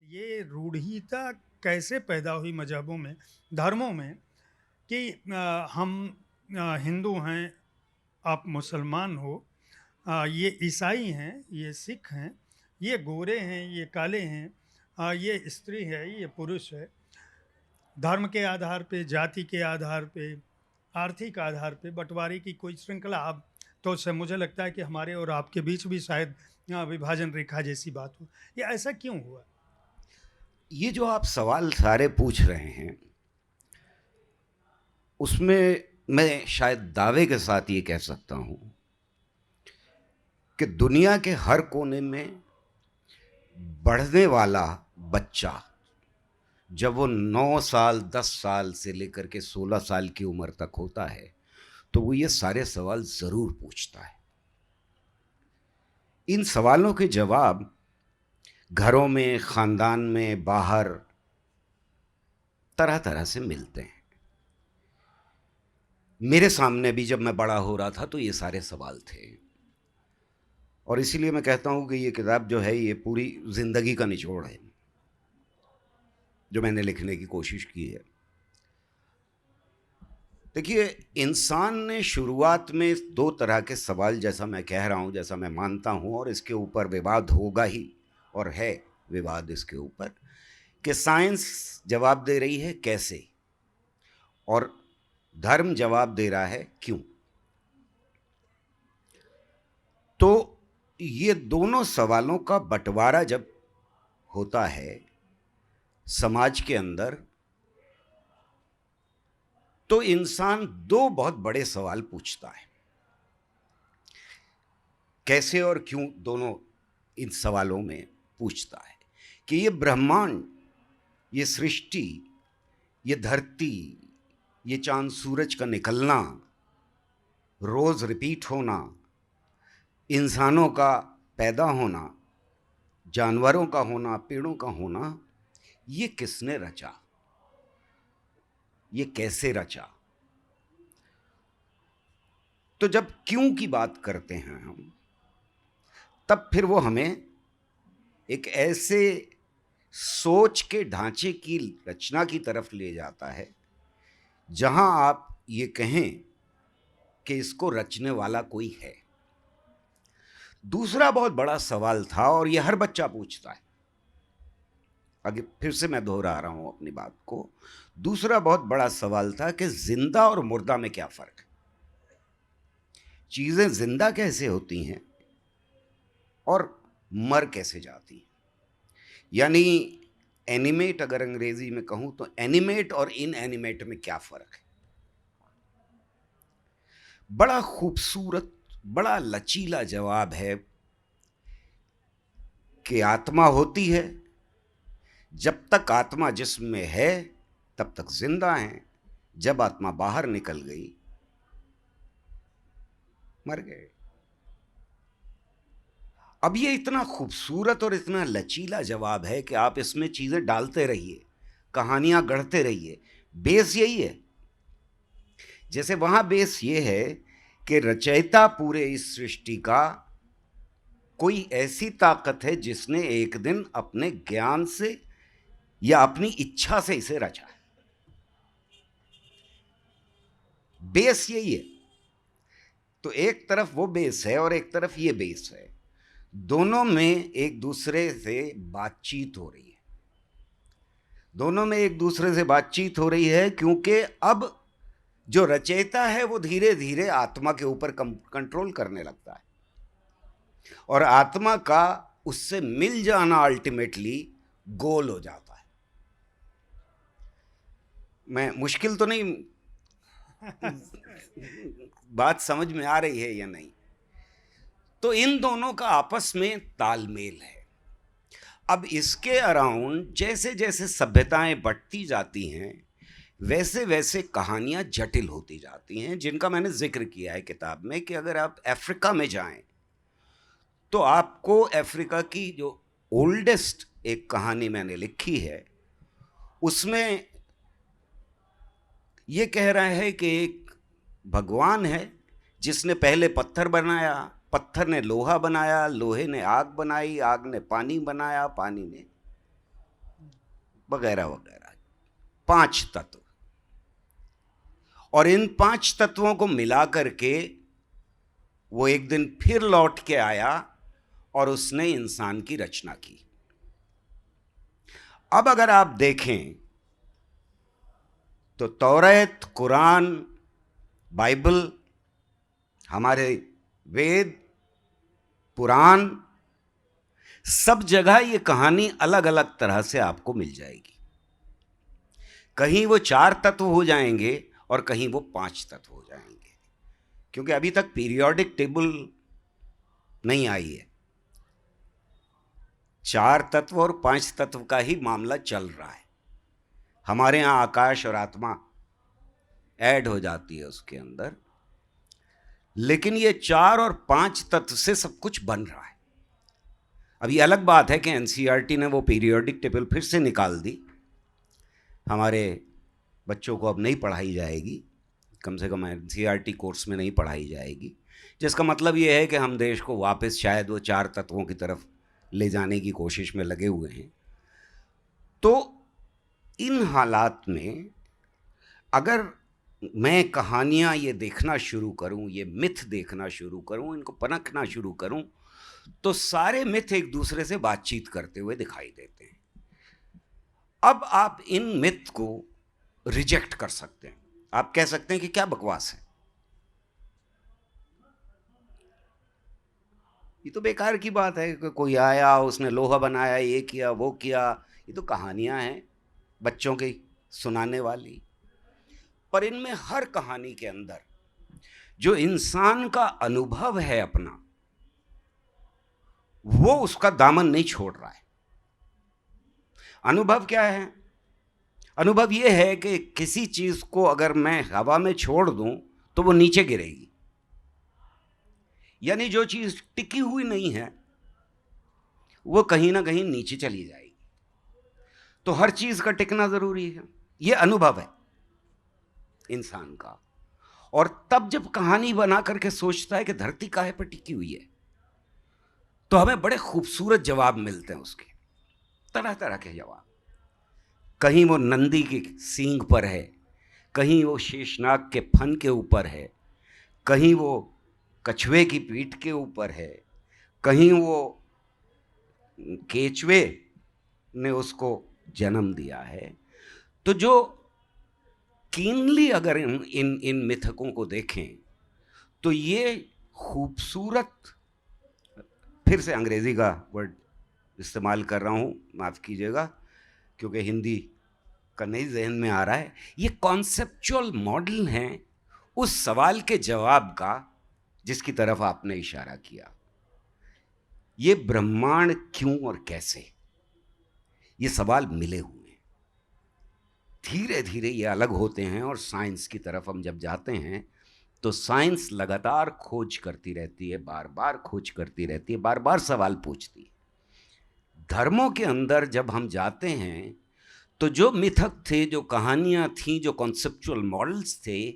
ये रूढ़िता कैसे पैदा हुई मज़हबों में, धर्मों में कि हम हिंदू हैं, आप मुसलमान हो, ये ईसाई हैं, ये सिख हैं, ये गोरे हैं, ये काले हैं, ये स्त्री है, ये पुरुष है। धर्म के आधार पे, जाति के आधार पे, आर्थिक आधार पे बँटवारे की कोई श्रृंखला अब तो से मुझे लगता है कि हमारे और आपके बीच भी शायद विभाजन रेखा जैसी बात हो। ये ऐसा क्यों हुआ? ये जो आप सवाल सारे पूछ रहे हैं, उसमें मैं शायद दावे के साथ ये कह सकता हूं कि दुनिया के हर कोने में बढ़ने वाला बच्चा जब वो 9 साल 10 साल से लेकर के 16 साल की उम्र तक होता है तो वो ये सारे सवाल ज़रूर पूछता है। इन सवालों के जवाब घरों में, ख़ानदान में, बाहर तरह तरह से मिलते हैं। मेरे सामने भी जब मैं बड़ा हो रहा था तो ये सारे सवाल थे, और इसीलिए मैं कहता हूँ कि ये किताब जो है ये पूरी ज़िंदगी का निचोड़ है जो मैंने लिखने की कोशिश की है। देखिए, इंसान ने शुरुआत में 2 तरह के सवाल, जैसा मैं कह रहा हूँ, जैसा मैं मानता हूँ, और इसके ऊपर विवाद होगा ही और है विवाद इसके ऊपर, कि साइंस जवाब दे रही है कैसे और धर्म जवाब दे रहा है क्यों। तो ये दोनों सवालों का बंटवारा जब होता है समाज के अंदर, तो इंसान 2 बहुत बड़े सवाल पूछता है। कैसे और क्यों दोनों इन सवालों में पूछता है कि ये ब्रह्मांड, ये सृष्टि, ये धरती, ये चांद सूरज का निकलना, रोज रिपीट होना, इंसानों का पैदा होना, जानवरों का होना, पेड़ों का होना, ये किसने रचा, ये कैसे रचा। तो जब क्यों की बात करते हैं हम, तब फिर वो हमें एक ऐसे सोच के ढांचे की रचना की तरफ ले जाता है जहां आप ये कहें कि इसको रचने वाला कोई है। दूसरा बहुत बड़ा सवाल था, और ये हर बच्चा पूछता है, आगे फिर से मैं दोहरा रहा हूं अपनी बात को, दूसरा बहुत बड़ा सवाल था कि जिंदा और मुर्दा में क्या फर्क है, चीजें जिंदा कैसे होती हैं और मर कैसे जाती हैं। यानी एनिमेट, अगर अंग्रेजी में कहूं तो एनिमेट और इन एनिमेट में क्या फर्क है। बड़ा खूबसूरत, बड़ा लचीला जवाब है कि आत्मा होती है, जब तक आत्मा जिस्म में है तब तक जिंदा है, जब आत्मा बाहर निकल गई मर गए। अब ये इतना खूबसूरत और इतना लचीला जवाब है कि आप इसमें चीजें डालते रहिए, कहानियां गढ़ते रहिए, बेस यही है। जैसे वहां बेस ये है कि रचयिता पूरे इस सृष्टि का कोई ऐसी ताकत है जिसने एक दिन अपने ज्ञान से या अपनी इच्छा से इसे रचा है। बेस यही है। तो एक तरफ वो बेस है और एक तरफ ये बेस है, दोनों में एक दूसरे से बातचीत हो रही है, दोनों में एक दूसरे से बातचीत हो रही है, क्योंकि अब जो रचयिता है वो धीरे धीरे आत्मा के ऊपर कंट्रोल करने लगता है, और आत्मा का उससे मिल जाना अल्टीमेटली गोल हो जाता है। मैं मुश्किल तो नहीं, बात समझ में आ रही है या नहीं। तो इन दोनों का आपस में तालमेल है। अब इसके अराउंड जैसे जैसे सभ्यताएं बढ़ती जाती हैं, वैसे वैसे कहानियां जटिल होती जाती हैं, जिनका मैंने जिक्र किया है किताब में, कि अगर आप अफ्रीका में जाएं तो आपको अफ्रीका की जो ओल्डेस्ट एक कहानी मैंने लिखी है, उसमें ये कह रहा है कि एक भगवान है जिसने पहले पत्थर बनाया, पत्थर ने लोहा बनाया, लोहे ने आग बनाई, आग ने पानी बनाया, पानी ने वगैरह वगैरह, 5 तत्व। और इन 5 तत्वों को मिला करके वो एक दिन फिर लौट के आया और उसने इंसान की रचना की। अब अगर आप देखें तो तौरात, कुरान, बाइबल, हमारे वेद, पुराण, सब जगह ये कहानी अलग अलग तरह से आपको मिल जाएगी। कहीं वो 4 तत्व हो जाएंगे और कहीं वो 5 तत्व हो जाएंगे, क्योंकि अभी तक पीरियोडिक टेबल नहीं आई है। 4 तत्व और 5 तत्व का ही मामला चल रहा है। हमारे यहाँ आकाश और आत्मा ऐड हो जाती है उसके अंदर, लेकिन ये 4 और 5 तत्व से सब कुछ बन रहा है। अब ये अलग बात है कि एनसीईआरटी ने वो पीरियोडिक टेबल फिर से निकाल दी, हमारे बच्चों को अब नहीं पढ़ाई जाएगी, कम से कम एनसीईआरटी कोर्स में नहीं पढ़ाई जाएगी, जिसका मतलब ये है कि हम देश को वापस शायद वो 4 तत्वों की तरफ ले जाने की कोशिश में लगे हुए हैं। तो इन हालात में अगर मैं कहानियाँ ये देखना शुरू करूँ, ये मिथ देखना शुरू करूँ, इनको परखना शुरू करूँ, तो सारे मिथ एक दूसरे से बातचीत करते हुए दिखाई देते हैं। अब आप इन मिथ को रिजेक्ट कर सकते हैं, आप कह सकते हैं कि क्या बकवास है, ये तो बेकार की बात है कि कोई आया, उसने लोहा बनाया, ये किया वो किया, ये तो कहानियां हैं बच्चों की सुनाने वाली। पर इनमें हर कहानी के अंदर जो इंसान का अनुभव है अपना, वो उसका दामन नहीं छोड़ रहा है। अनुभव क्या है? अनुभव ये है कि किसी चीज को अगर मैं हवा में छोड़ दूं तो वो नीचे गिरेगी, यानी जो चीज टिकी हुई नहीं है वो कहीं ना कहीं नीचे चली जाएगी। तो हर चीज का टिकना जरूरी है, ये अनुभव है इंसान का। और तब जब कहानी बना करके सोचता है कि धरती काहे पर टिकी हुई है, तो हमें बड़े खूबसूरत जवाब मिलते हैं उसके, तरह तरह के जवाब। कहीं वो नंदी की सींग पर है, कहीं वो शेषनाग के फन के ऊपर है, कहीं वो कछुए की पीठ के ऊपर है, कहीं वो केचुए ने उसको जन्म दिया है। तो जो कीनली अगर इन मिथकों को देखें तो ये खूबसूरत, फिर से अंग्रेजी का वर्ड इस्तेमाल कर रहा हूँ, माफ़ कीजिएगा क्योंकि हिंदी का नहीं जहन में आ रहा है, ये कॉन्सेप्चुअल मॉडल हैं उस सवाल के जवाब का जिसकी तरफ आपने इशारा किया। ये ब्रह्मांड क्यों और कैसे, ये सवाल मिले हुए हैं। धीरे धीरे ये अलग होते हैं और साइंस की तरफ हम जब जाते हैं तो साइंस लगातार खोज करती रहती है, बार बार खोज करती रहती है, बार बार सवाल पूछती है। धर्मों के अंदर जब हम जाते हैं तो जो मिथक थे, जो कहानियां थीं, जो कॉन्सेप्चुअल मॉडल्स थे,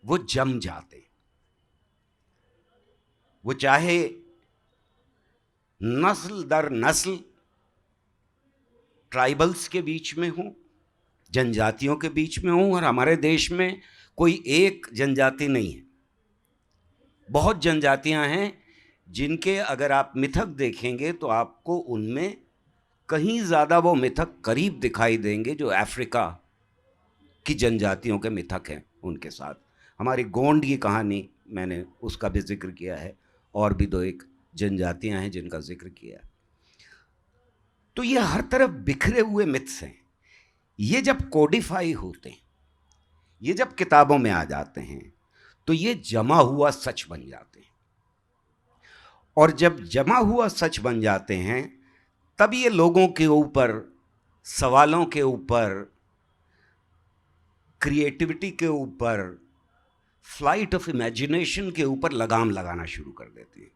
वो जम जाते। वो चाहे नस्ल दर नस्ल ट्राइबल्स के बीच में हो, जनजातियों के बीच में हो, और हमारे देश में कोई एक जनजाति नहीं है, बहुत जनजातियां हैं जिनके अगर आप मिथक देखेंगे तो आपको उनमें कहीं ज़्यादा वो मिथक करीब दिखाई देंगे जो अफ्रीका की जनजातियों के मिथक हैं उनके साथ। हमारी गोंड की कहानी मैंने उसका भी जिक्र किया है, और भी 2-1 जनजातियां हैं जिनका जिक्र किया। तो ये हर तरफ बिखरे हुए मिथ्स हैं। ये जब कोडिफाई होते हैं, ये जब किताबों में आ जाते हैं, तो ये जमा हुआ सच बन जाते हैं। और जब जमा हुआ सच बन जाते हैं तब ये लोगों के ऊपर, सवालों के ऊपर, क्रिएटिविटी के ऊपर, फ्लाइट ऑफ इमेजिनेशन के ऊपर लगाम लगाना शुरू कर देते हैं।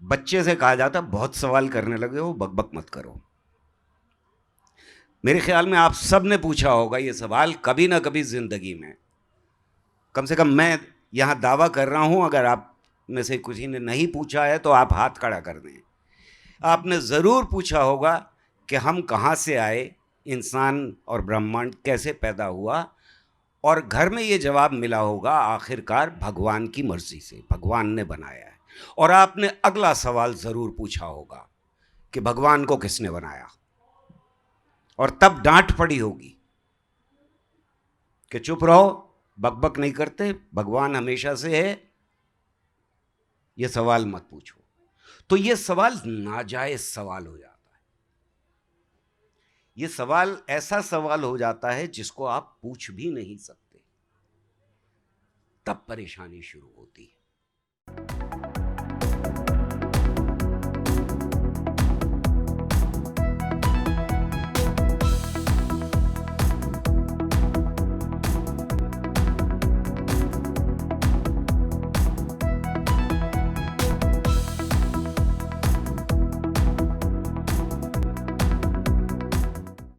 बच्चे से कहा जाता बहुत सवाल करने लगे हो, बकबक मत करो। मेरे ख्याल में आप सब ने पूछा होगा ये सवाल कभी ना कभी जिंदगी में, कम से कम मैं यहाँ दावा कर रहा हूँ, अगर आप में से किसी ने नहीं पूछा है तो आप हाथ खड़ा कर दें। आपने ज़रूर पूछा होगा कि हम कहाँ से आए इंसान और ब्रह्मांड कैसे पैदा हुआ, और घर में ये जवाब मिला होगा आखिरकार भगवान की मर्जी से, भगवान ने बनाया है। और आपने अगला सवाल जरूर पूछा होगा कि भगवान को किसने बनाया, और तब डांट पड़ी होगी कि चुप रहो, बकबक नहीं करते, भगवान हमेशा से है, ये सवाल मत पूछो। तो ये सवाल नाजायज सवाल हो जाता है। ये सवाल ऐसा सवाल हो जाता है जिसको आप पूछ भी नहीं सकते, तब परेशानी शुरू होती है।